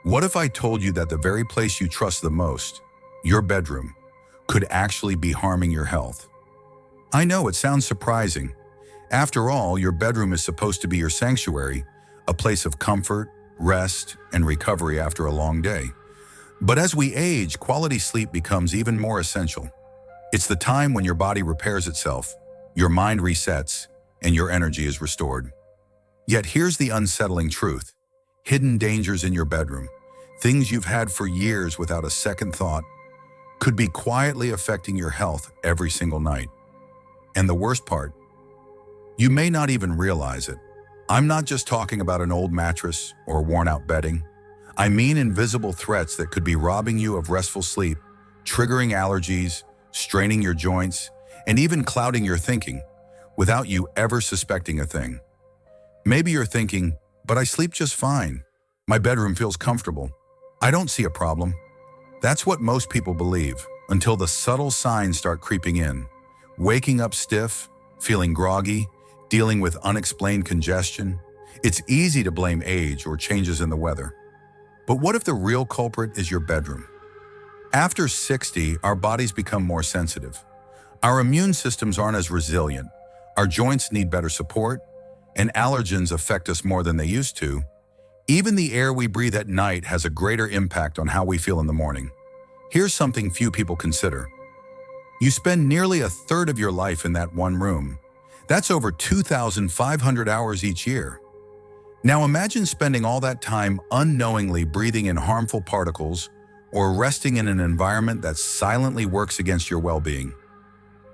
What if I told you that the very place you trust the most, your bedroom, could actually be harming your health? I know it sounds surprising. After all, your bedroom is supposed to be your sanctuary, a place of comfort, rest, and recovery after a long day. But as we age, quality sleep becomes even more essential. It's the time when your body repairs itself, your mind resets, and your energy is restored. Yet here's the unsettling truth. Hidden dangers in your bedroom, things you've had for years without a second thought, could be quietly affecting your health every single night. And the worst part, you may not even realize it. I'm not just talking about an old mattress or worn-out bedding. I mean invisible threats that could be robbing you of restful sleep, triggering allergies, straining your joints, and even clouding your thinking without you ever suspecting a thing. Maybe you're thinking, but I sleep just fine. My bedroom feels comfortable. I don't see a problem. That's what most people believe, until the subtle signs start creeping in. Waking up stiff, feeling groggy, dealing with unexplained congestion. It's easy to blame age or changes in the weather. But what if the real culprit is your bedroom? After 60, our bodies become more sensitive. Our immune systems aren't as resilient. Our joints need better support, and allergens affect us more than they used to. Even the air we breathe at night has a greater impact on how we feel in the morning. Here's something few people consider. You spend nearly a third of your life in that one room. That's over 2,500 hours each year. Now imagine spending all that time unknowingly breathing in harmful particles or resting in an environment that silently works against your well-being.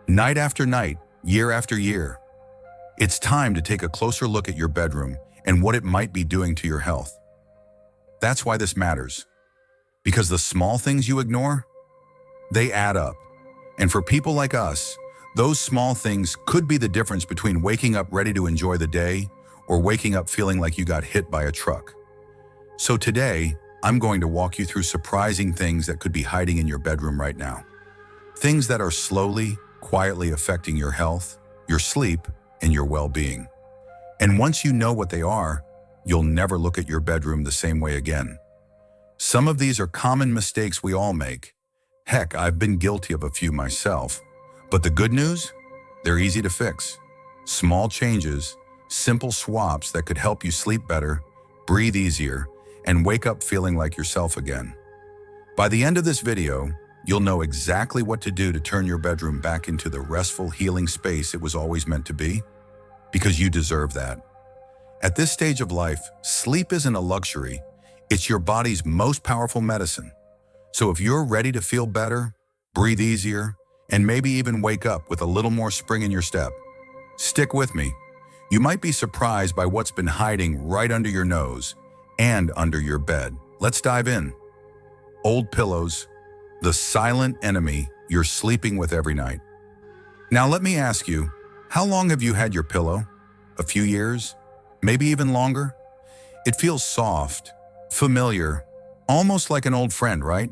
Night after night, year after year. It's time to take a closer look at your bedroom and what it might be doing to your health. That's why this matters. Because the small things you ignore, they add up. And for people like us, those small things could be the difference between waking up ready to enjoy the day or waking up feeling like you got hit by a truck. So today, I'm going to walk you through surprising things that could be hiding in your bedroom right now. Things that are slowly, quietly affecting your health, your sleep, and your well-being. And once you know what they are, you'll never look at your bedroom the same way again. Some of these are common mistakes we all make. Heck, I've been guilty of a few myself. But the good news? They're easy to fix. Small changes, simple swaps that could help you sleep better, breathe easier, and wake up feeling like yourself again. By the end of this video, you'll know exactly what to do to turn your bedroom back into the restful, healing space it was always meant to be, because you deserve that. At this stage of life, sleep isn't a luxury, it's your body's most powerful medicine. So if you're ready to feel better, breathe easier, and maybe even wake up with a little more spring in your step, stick with me. You might be surprised by what's been hiding right under your nose and under your bed. Let's dive in. Old pillows, the silent enemy you're sleeping with every night. Now let me ask you, how long have you had your pillow? A few years? Maybe even longer? It feels soft, familiar, almost like an old friend, right?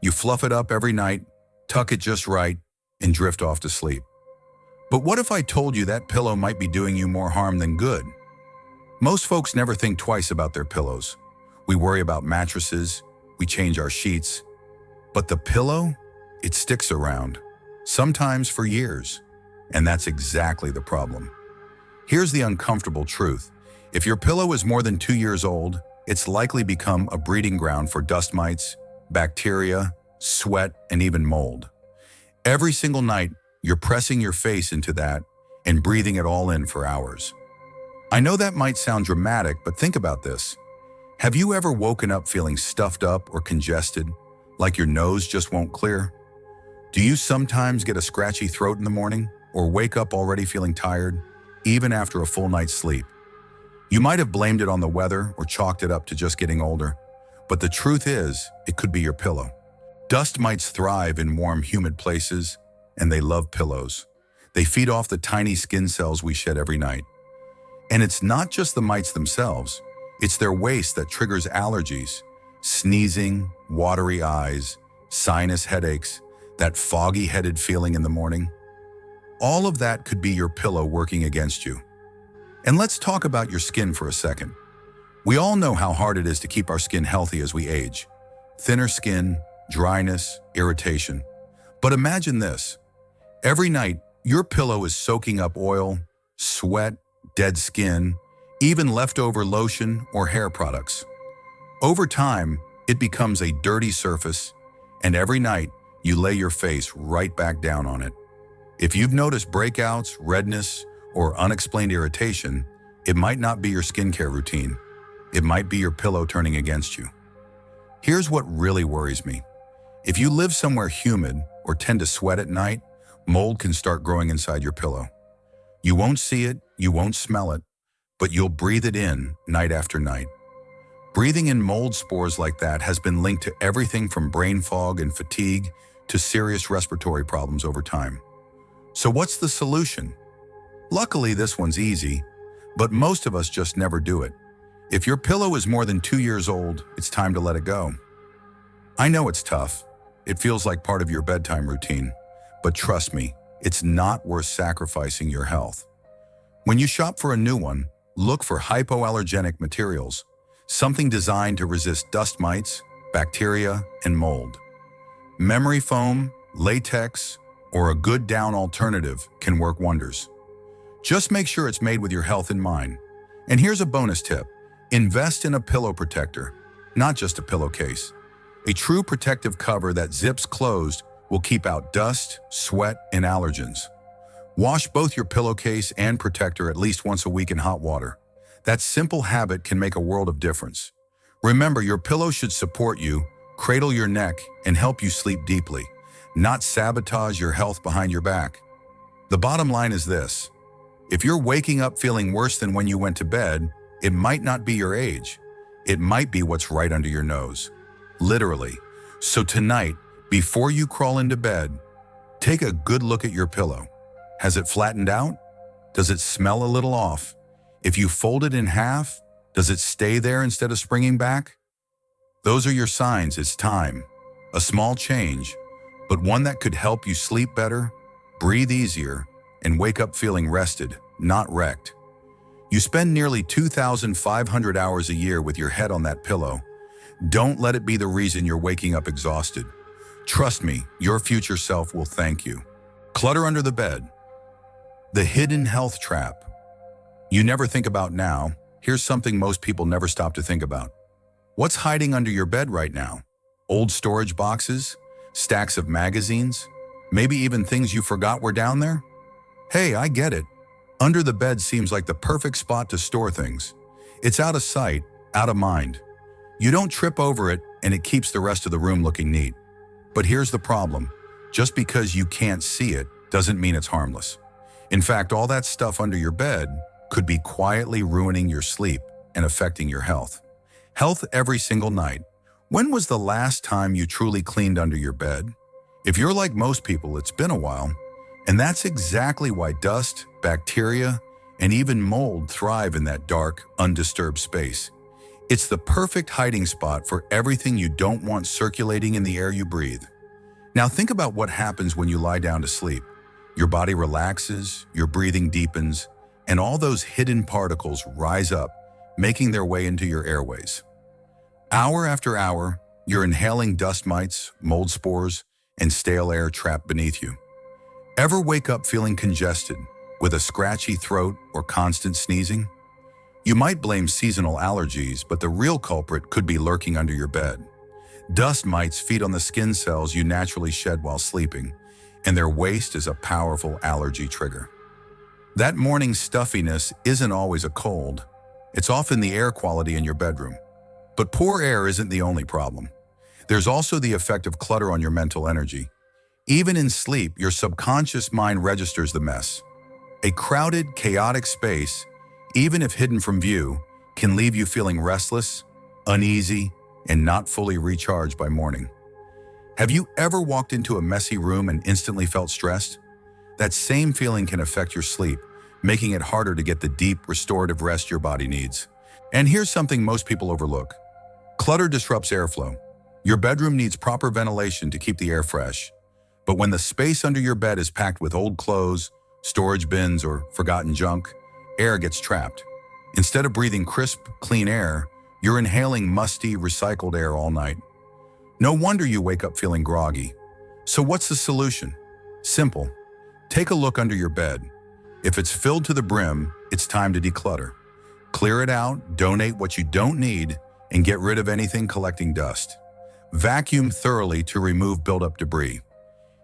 You fluff it up every night, tuck it just right, and drift off to sleep. But what if I told you that pillow might be doing you more harm than good? Most folks never think twice about their pillows. We worry about mattresses, we change our sheets. But the pillow, it sticks around, sometimes for years. And that's exactly the problem. Here's the uncomfortable truth. If your pillow is more than 2 years old, it's likely become a breeding ground for dust mites, bacteria, sweat, and even mold. Every single night, you're pressing your face into that and breathing it all in for hours. I know that might sound dramatic, but think about this. Have you ever woken up feeling stuffed up or congested, like your nose just won't clear? Do you sometimes get a scratchy throat in the morning or wake up already feeling tired, even after a full night's sleep? You might have blamed it on the weather or chalked it up to just getting older, but the truth is, it could be your pillow. Dust mites thrive in warm, humid places, and they love pillows. They feed off the tiny skin cells we shed every night. And it's not just the mites themselves, it's their waste that triggers allergies, sneezing, watery eyes, sinus headaches, that foggy-headed feeling in the morning. All of that could be your pillow working against you. And let's talk about your skin for a second. We all know how hard it is to keep our skin healthy as we age. Thinner skin, dryness, irritation. But imagine this. Every night, your pillow is soaking up oil, sweat, dead skin, even leftover lotion or hair products. Over time, it becomes a dirty surface, and every night, you lay your face right back down on it. If you've noticed breakouts, redness, or unexplained irritation, it might not be your skincare routine. It might be your pillow turning against you. Here's what really worries me. If you live somewhere humid or tend to sweat at night, mold can start growing inside your pillow. You won't see it, you won't smell it, but you'll breathe it in night after night. Breathing in mold spores like that has been linked to everything from brain fog and fatigue to serious respiratory problems over time. So what's the solution? Luckily, this one's easy, but most of us just never do it. If your pillow is more than 2 years old, it's time to let it go. I know it's tough. It feels like part of your bedtime routine. But trust me, it's not worth sacrificing your health. When you shop for a new one, look for hypoallergenic materials, something designed to resist dust mites, bacteria, and mold. Memory foam, latex, or a good down alternative can work wonders. Just make sure it's made with your health in mind. And here's a bonus tip. Invest in a pillow protector, not just a pillowcase. A true protective cover that zips closed will keep out dust, sweat, and allergens. Wash both your pillowcase and protector at least once a week in hot water. That simple habit can make a world of difference. Remember, your pillow should support you, cradle your neck, and help you sleep deeply, not sabotage your health behind your back. The bottom line is this. If you're waking up feeling worse than when you went to bed, it might not be your age. It might be what's right under your nose. Literally. So tonight, before you crawl into bed, take a good look at your pillow. Has it flattened out? Does it smell a little off? If you fold it in half, does it stay there instead of springing back? Those are your signs it's time. A small change, but one that could help you sleep better, breathe easier, and wake up feeling rested, not wrecked. You spend nearly 2,500 hours a year with your head on that pillow. Don't let it be the reason you're waking up exhausted. Trust me, your future self will thank you. Clutter under the bed. The hidden health trap. You never think about now. Here's something most people never stop to think about. What's hiding under your bed right now? Old storage boxes? Stacks of magazines? Maybe even things you forgot were down there? Hey, I get it. Under the bed seems like the perfect spot to store things. It's out of sight, out of mind. You don't trip over it, and it keeps the rest of the room looking neat. But here's the problem. Just because you can't see it doesn't mean it's harmless. In fact, all that stuff under your bed could be quietly ruining your sleep and affecting your health. Health every single night. When was the last time you truly cleaned under your bed? If you're like most people, it's been a while. And that's exactly why dust, bacteria, and even mold thrive in that dark, undisturbed space. It's the perfect hiding spot for everything you don't want circulating in the air you breathe. Now think about what happens when you lie down to sleep. Your body relaxes, your breathing deepens, and all those hidden particles rise up, making their way into your airways. Hour after hour, you're inhaling dust mites, mold spores, and stale air trapped beneath you. Ever wake up feeling congested, with a scratchy throat or constant sneezing? You might blame seasonal allergies, but the real culprit could be lurking under your bed. Dust mites feed on the skin cells you naturally shed while sleeping, and their waste is a powerful allergy trigger. That morning stuffiness isn't always a cold. It's often the air quality in your bedroom. But poor air isn't the only problem. There's also the effect of clutter on your mental energy. Even in sleep, your subconscious mind registers the mess. A crowded, chaotic space, even if hidden from view, can leave you feeling restless, uneasy, and not fully recharged by morning. Have you ever walked into a messy room and instantly felt stressed? That same feeling can affect your sleep, making it harder to get the deep, restorative rest your body needs. And here's something most people overlook. Clutter disrupts airflow. Your bedroom needs proper ventilation to keep the air fresh. But when the space under your bed is packed with old clothes, storage bins, or forgotten junk, air gets trapped. Instead of breathing crisp, clean air, You're inhaling musty, recycled air all night. No wonder you wake up feeling groggy. So what's the solution? Simple. Take a look under your bed. If it's filled to the brim, it's time to declutter. Clear it out, donate what you don't need, and get rid of anything collecting dust. Vacuum thoroughly to remove buildup debris.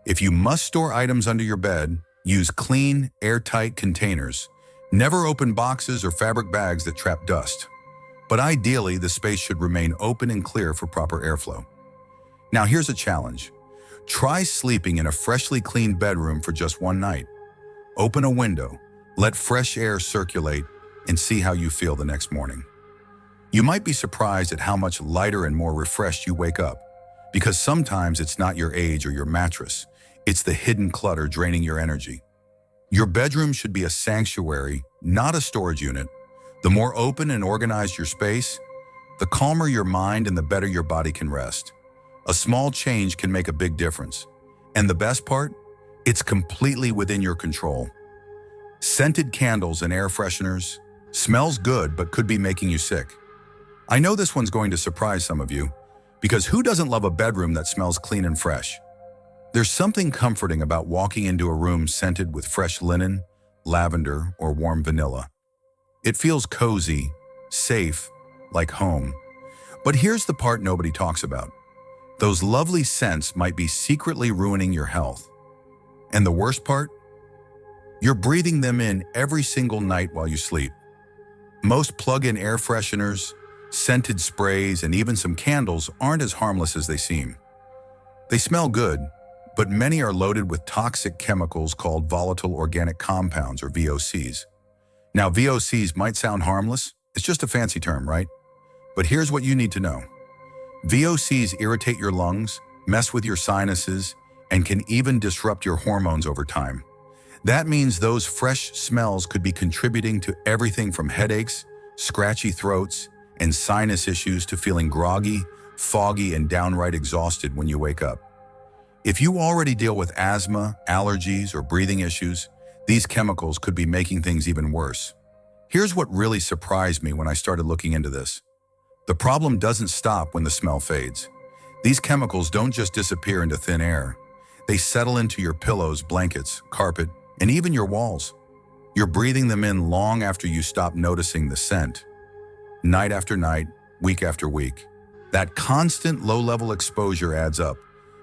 If you must store items under your bed, use clean, airtight containers. Never open boxes or fabric bags that trap dust. But ideally, the space should remain open and clear for proper airflow. Now here's a challenge. Try sleeping in a freshly cleaned bedroom for just one night. Open a window, let fresh air circulate, and see how you feel the next morning. You might be surprised at how much lighter and more refreshed you wake up, because sometimes it's not your age or your mattress, it's the hidden clutter draining your energy. Your bedroom should be a sanctuary, not a storage unit. The more open and organized your space, the calmer your mind and the better your body can rest. A small change can make a big difference. And the best part? It's completely within your control. Scented candles and air fresheners. Smells good, but could be making you sick. I know this one's going to surprise some of you, because who doesn't love a bedroom that smells clean and fresh? There's something comforting about walking into a room scented with fresh linen, lavender, or warm vanilla. It feels cozy, safe, like home. But here's the part nobody talks about. Those lovely scents might be secretly ruining your health. And the worst part? You're breathing them in every single night while you sleep. Most plug-in air fresheners, scented sprays, and even some candles aren't as harmless as they seem. They smell good, but many are loaded with toxic chemicals called volatile organic compounds, or VOCs. Now, VOCs might sound harmless. It's just a fancy term, right? But here's what you need to know. VOCs irritate your lungs, mess with your sinuses, and can even disrupt your hormones over time. That means those fresh smells could be contributing to everything from headaches, scratchy throats, and sinus issues to feeling groggy, foggy, and downright exhausted when you wake up. If you already deal with asthma, allergies, or breathing issues, these chemicals could be making things even worse. Here's what really surprised me when I started looking into this. The problem doesn't stop when the smell fades. These chemicals don't just disappear into thin air. They settle into your pillows, blankets, carpet, and even your walls. You're breathing them in long after you stop noticing the scent. Night after night, week after week. That constant low-level exposure adds up,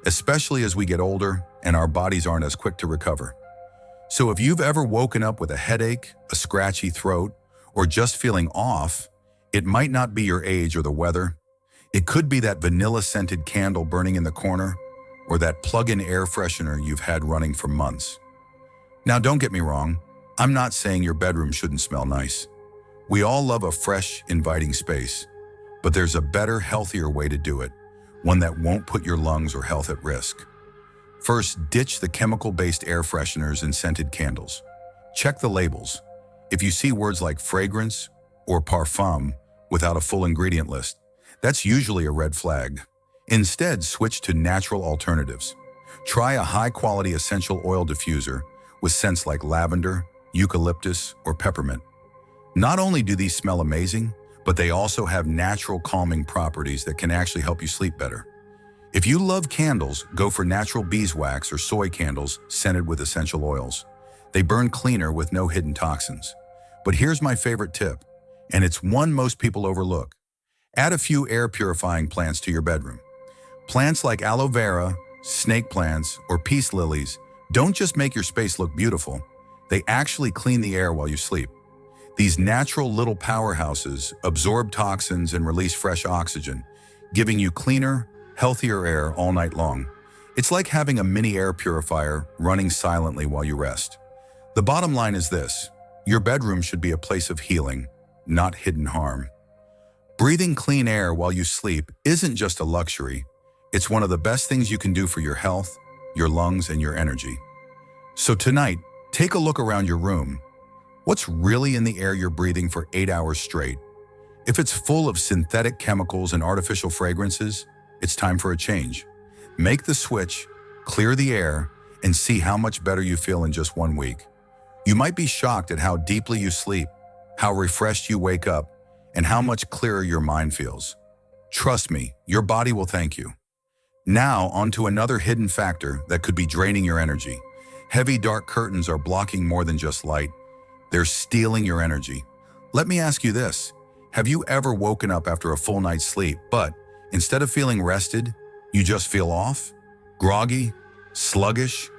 especially as we get older and our bodies aren't as quick to recover. So if you've ever woken up with a headache, a scratchy throat, or just feeling off, it might not be your age or the weather. It could be that vanilla-scented candle burning in the corner, or that plug-in air freshener you've had running for months. Now, don't get me wrong. I'm not saying your bedroom shouldn't smell nice. We all love a fresh, inviting space. But there's a better, healthier way to do it, one that won't put your lungs or health at risk. First, ditch the chemical-based air fresheners and scented candles. Check the labels. If you see words like fragrance or parfum without a full ingredient list, that's usually a red flag. Instead, switch to natural alternatives. Try a high-quality essential oil diffuser with scents like lavender, eucalyptus, or peppermint. Not only do these smell amazing, but they also have natural calming properties that can actually help you sleep better. If you love candles, go for natural beeswax or soy candles scented with essential oils. They burn cleaner with no hidden toxins. But here's my favorite tip, and it's one most people overlook. Add a few air purifying plants to your bedroom. Plants like aloe vera, snake plants, or peace lilies don't just make your space look beautiful, they actually clean the air while you sleep. These natural little powerhouses absorb toxins and release fresh oxygen, giving you cleaner, healthier air all night long. It's like having a mini air purifier running silently while you rest. The bottom line is this: your bedroom should be a place of healing, not hidden harm. Breathing clean air while you sleep isn't just a luxury. It's one of the best things you can do for your health, your lungs, and your energy. So tonight, take a look around your room. What's really in the air you're breathing for 8 hours straight? If it's full of synthetic chemicals and artificial fragrances, it's time for a change. Make the switch, clear the air, and see how much better you feel in just 1 week. You might be shocked at how deeply you sleep, how refreshed you wake up, and how much clearer your mind feels. Trust me, your body will thank you. Now, onto another hidden factor that could be draining your energy. Heavy dark curtains are blocking more than just light. They're stealing your energy. Let me ask you this. Have you ever woken up after a full night's sleep, but instead of feeling rested, you just feel off? Groggy? Sluggish?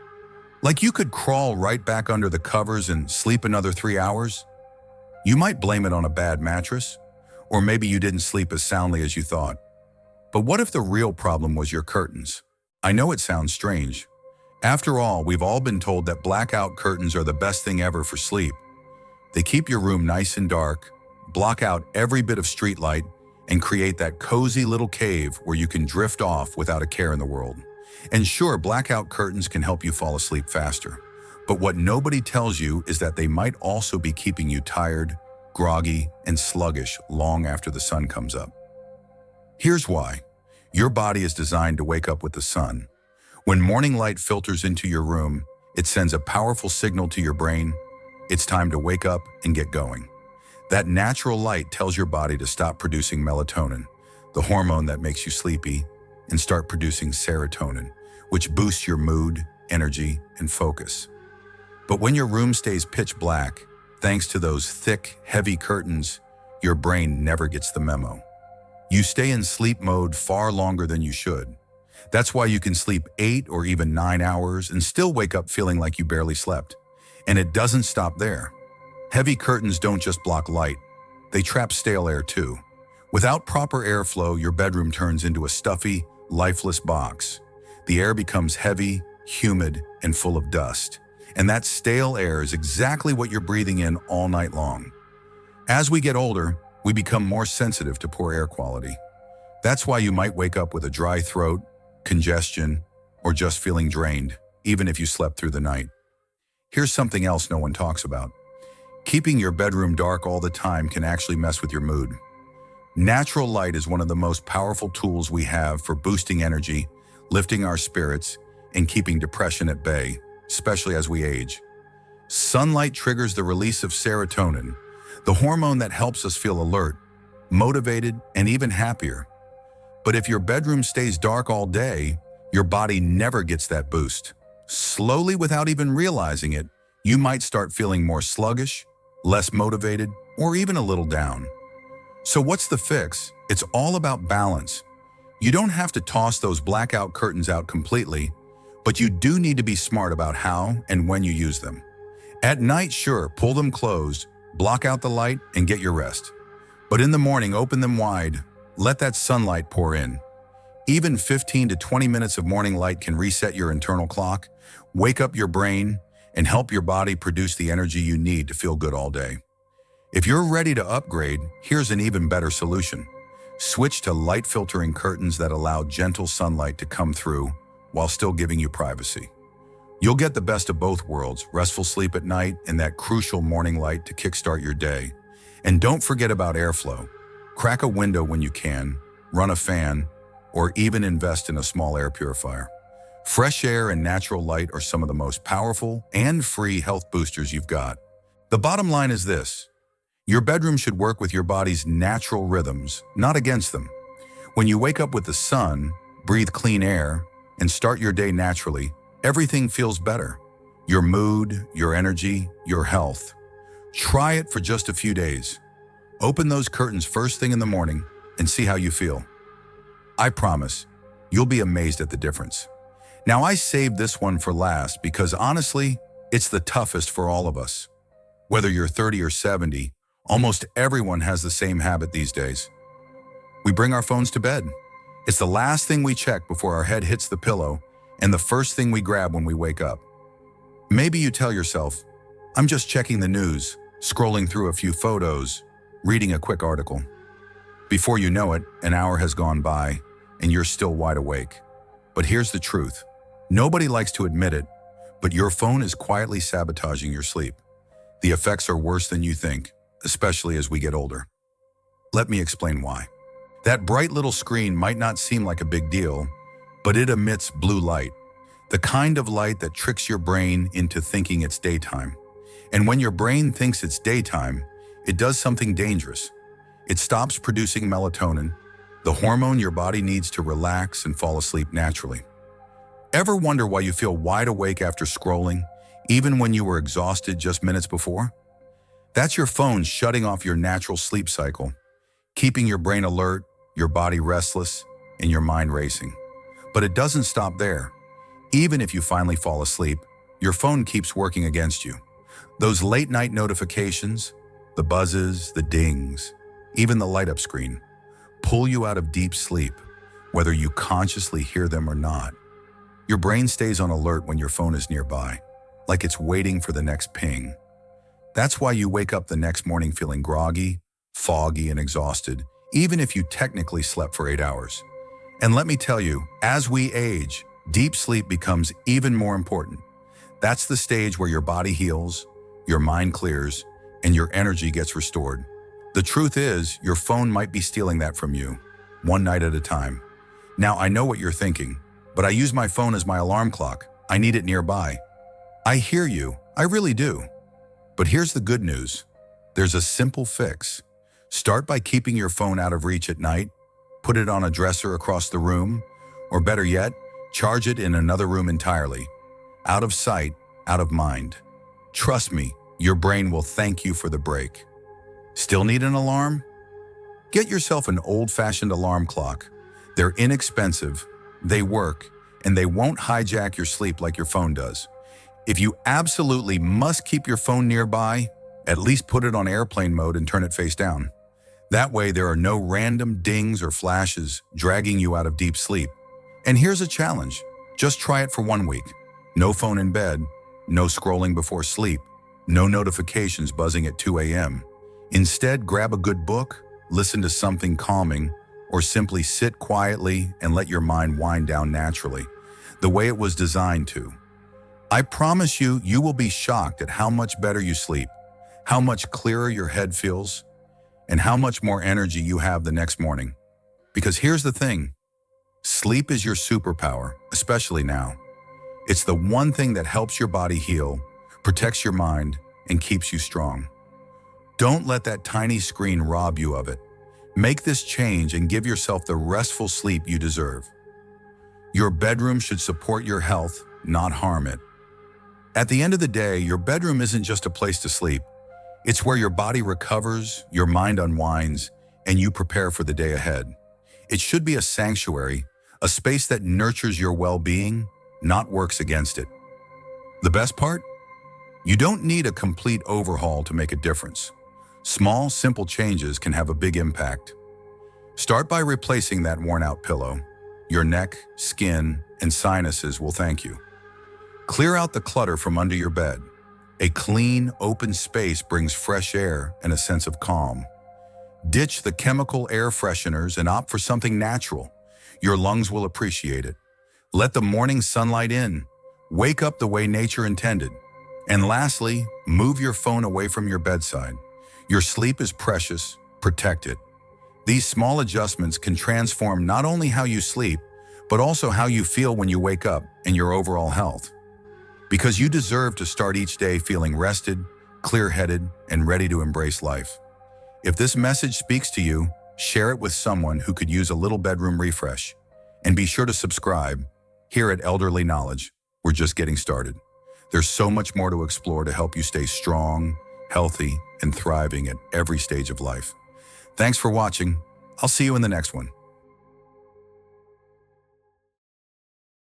Like you could crawl right back under the covers and sleep another 3 hours? You might blame it on a bad mattress, or maybe you didn't sleep as soundly as you thought. But what if the real problem was your curtains? I know it sounds strange. After all, we've all been told that blackout curtains are the best thing ever for sleep. They keep your room nice and dark, block out every bit of street light, and create that cozy little cave where you can drift off without a care in the world. And sure, blackout curtains can help you fall asleep faster. But what nobody tells you is that they might also be keeping you tired, groggy, and sluggish long after the sun comes up. Here's why. Your body is designed to wake up with the sun. When morning light filters into your room, it sends a powerful signal to your brain. It's time to wake up and get going. That natural light tells your body to stop producing melatonin, the hormone that makes you sleepy, and start producing serotonin, which boosts your mood, energy, and focus. But when your room stays pitch black, thanks to those thick, heavy curtains, your brain never gets the memo. You stay in sleep mode far longer than you should. That's why you can sleep 8 or even 9 hours and still wake up feeling like you barely slept. And it doesn't stop there. Heavy curtains don't just block light, they trap stale air too. Without proper airflow, your bedroom turns into a stuffy, lifeless box. The air becomes heavy, humid, and full of dust. And that stale air is exactly what you're breathing in all night long. As we get older, we become more sensitive to poor air quality. That's why you might wake up with a dry throat, congestion, or just feeling drained, even if you slept through the night. Here's something else no one talks about. Keeping your bedroom dark all the time can actually mess with your mood. Natural light is one of the most powerful tools we have for boosting energy, lifting our spirits, and keeping depression at bay, especially as we age. Sunlight triggers the release of serotonin, the hormone that helps us feel alert, motivated, and even happier. But if your bedroom stays dark all day, your body never gets that boost. Slowly, without even realizing it, you might start feeling more sluggish, less motivated, or even a little down. So what's the fix? It's all about balance. You don't have to toss those blackout curtains out completely, but you do need to be smart about how and when you use them. At night, sure, pull them closed, block out the light, and get your rest. But in the morning, open them wide. Let that sunlight pour in. Even 15 to 20 minutes of morning light can reset your internal clock, wake up your brain, and help your body produce the energy you need to feel good all day. If you're ready to upgrade, here's an even better solution. Switch to light filtering curtains that allow gentle sunlight to come through while still giving you privacy. You'll get the best of both worlds, restful sleep at night and that crucial morning light to kickstart your day. And don't forget about airflow. Crack a window when you can, run a fan, or even invest in a small air purifier. Fresh air and natural light are some of the most powerful and free health boosters you've got. The bottom line is this. Your bedroom should work with your body's natural rhythms, not against them. When you wake up with the sun, breathe clean air, and start your day naturally, everything feels better. Your mood, your energy, your health. Try it for just a few days. Open those curtains first thing in the morning and see how you feel. I promise, you'll be amazed at the difference. Now, I saved this one for last because honestly, it's the toughest for all of us. Whether you're 30 or 70, almost everyone has the same habit these days. We bring our phones to bed. It's the last thing we check before our head hits the pillow and the first thing we grab when we wake up. Maybe you tell yourself, I'm just checking the news, scrolling through a few photos, reading a quick article. Before you know it, an hour has gone by and you're still wide awake. But here's the truth. Nobody likes to admit it, but your phone is quietly sabotaging your sleep. The effects are worse than you think, especially as we get older. Let me explain why. That bright little screen might not seem like a big deal, but it emits blue light, the kind of light that tricks your brain into thinking it's daytime. And when your brain thinks it's daytime, it does something dangerous. It stops producing melatonin, the hormone your body needs to relax and fall asleep naturally. Ever wonder why you feel wide awake after scrolling, even when you were exhausted just minutes before? That's your phone shutting off your natural sleep cycle, keeping your brain alert, your body restless, and your mind racing. But it doesn't stop there. Even if you finally fall asleep, your phone keeps working against you. Those late-night notifications, the buzzes, the dings, even the light-up screen, pull you out of deep sleep, whether you consciously hear them or not. Your brain stays on alert when your phone is nearby, like it's waiting for the next ping. That's why you wake up the next morning feeling groggy, foggy, and exhausted, even if you technically slept for 8 hours. And let me tell you, as we age, deep sleep becomes even more important. That's the stage where your body heals, your mind clears, and your energy gets restored. The truth is, your phone might be stealing that from you, one night at a time. Now, I know what you're thinking, but I use my phone as my alarm clock. I need it nearby. I hear you, I really do. But here's the good news. There's a simple fix. Start by keeping your phone out of reach at night, put it on a dresser across the room, or better yet, charge it in another room entirely. Out of sight, out of mind. Trust me, your brain will thank you for the break. Still need an alarm? Get yourself an old-fashioned alarm clock. They're inexpensive, they work, and they won't hijack your sleep like your phone does. If you absolutely must keep your phone nearby, at least put it on airplane mode and turn it face down. That way there are no random dings or flashes dragging you out of deep sleep. And here's a challenge. Just try it for 1 week. No phone in bed, no scrolling before sleep, no notifications buzzing at 2 a.m. Instead, grab a good book, listen to something calming, or simply sit quietly and let your mind wind down naturally, the way it was designed to. I promise you, you will be shocked at how much better you sleep, how much clearer your head feels, and how much more energy you have the next morning. Because here's the thing, sleep is your superpower, especially now. It's the one thing that helps your body heal, protects your mind, and keeps you strong. Don't let that tiny screen rob you of it. Make this change and give yourself the restful sleep you deserve. Your bedroom should support your health, not harm it. At the end of the day, your bedroom isn't just a place to sleep. It's where your body recovers, your mind unwinds, and you prepare for the day ahead. It should be a sanctuary, a space that nurtures your well-being, not works against it. The best part? You don't need a complete overhaul to make a difference. Small, simple changes can have a big impact. Start by replacing that worn-out pillow. Your neck, skin, and sinuses will thank you. Clear out the clutter from under your bed. A clean, open space brings fresh air and a sense of calm. Ditch the chemical air fresheners and opt for something natural. Your lungs will appreciate it. Let the morning sunlight in. Wake up the way nature intended. And lastly, move your phone away from your bedside. Your sleep is precious. Protect it. These small adjustments can transform not only how you sleep, but also how you feel when you wake up and your overall health. Because you deserve to start each day feeling rested, clear-headed, and ready to embrace life. If this message speaks to you, share it with someone who could use a little bedroom refresh. And be sure to subscribe. Here at Elderly Knowledge, we're just getting started. There's so much more to explore to help you stay strong, healthy, and thriving at every stage of life. Thanks for watching. I'll see you in the next one.